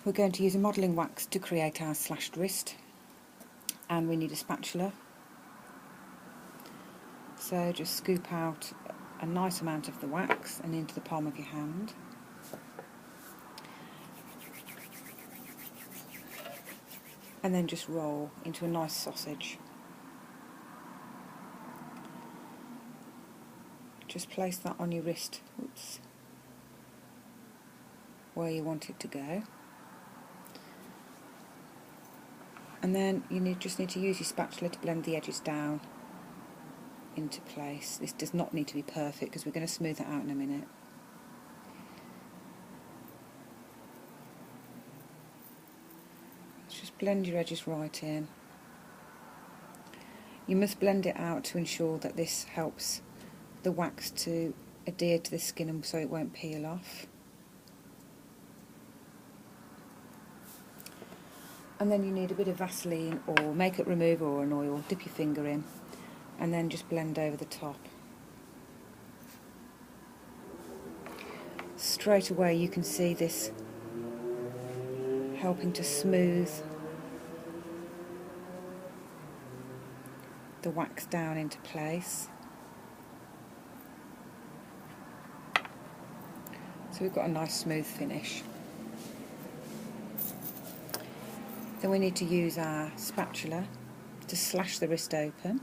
we're going to use a modelling wax to create our slashed wrist, and we need a spatula. So just scoop out a nice amount of the wax and into the palm of your hand. And then just roll into a nice sausage. Just place that on your wrist, where you want it to go. And then you just need to use your spatula to blend the edges down into place. This does not need to be perfect because we're going to smooth it out in a minute. Just blend your edges right in. You must blend it out to ensure that this helps the wax to adhere to the skin and so it won't peel off. And then you need a bit of Vaseline or makeup remover or an oil. Dip your finger in and then just blend over the top. Straight away you can see this helping to smooth the wax down into place. So we've got a nice smooth finish. Then we need to use our spatula to slash the wrist open.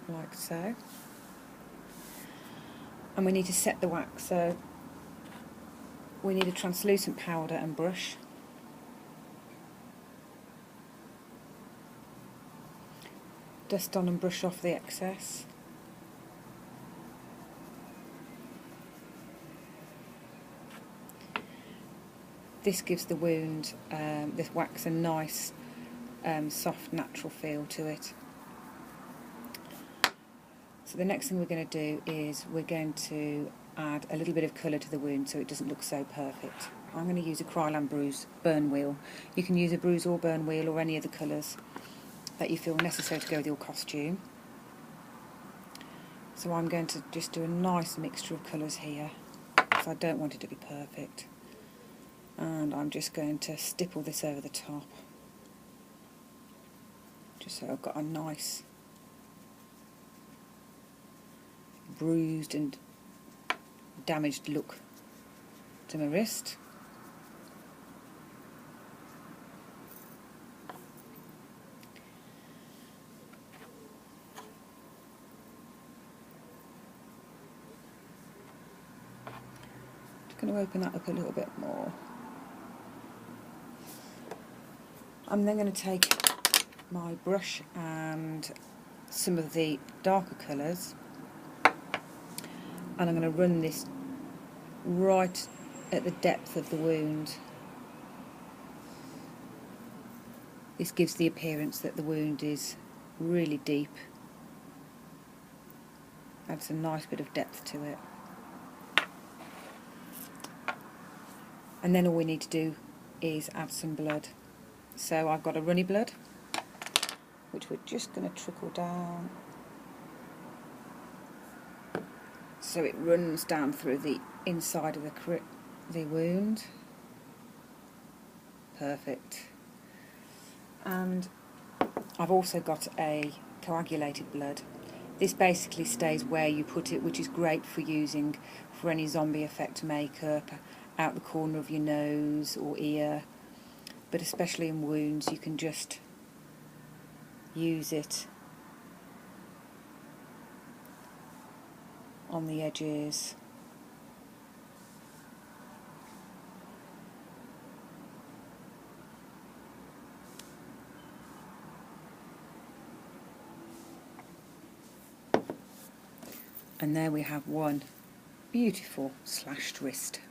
Like so. And we need to set the wax, so we need a translucent powder and brush. Dust on and brush off the excess. This gives the wound, this wax, a nice soft natural feel to it. So the next thing we're going to do is we're going to add a little bit of colour to the wound so it doesn't look so perfect. I'm going to use a Krylon Bruise burn wheel. You can use a bruise or burn wheel or any of the colours that you feel necessary to go with your costume. So I'm going to just do a nice mixture of colours here because I don't want it to be perfect. And I'm just going to stipple this over the top, just so I've got a nice bruised and damaged look to my wrist. Just going to open that up a little bit more. I'm then going to take my brush and some of the darker colours and I'm going to run this right at the depth of the wound. This gives the appearance that the wound is really deep. Adds a nice bit of depth to it. And then all we need to do is add some blood. So I've got a runny blood, which we're just going to trickle down so it runs down through the inside of the wound. Perfect. And I've also got a coagulated blood. This basically stays where you put it, which is great for using for any zombie effect makeup, out the corner of your nose or ear. But especially in wounds, you can just use it on the edges. And there we have one beautiful slashed wrist.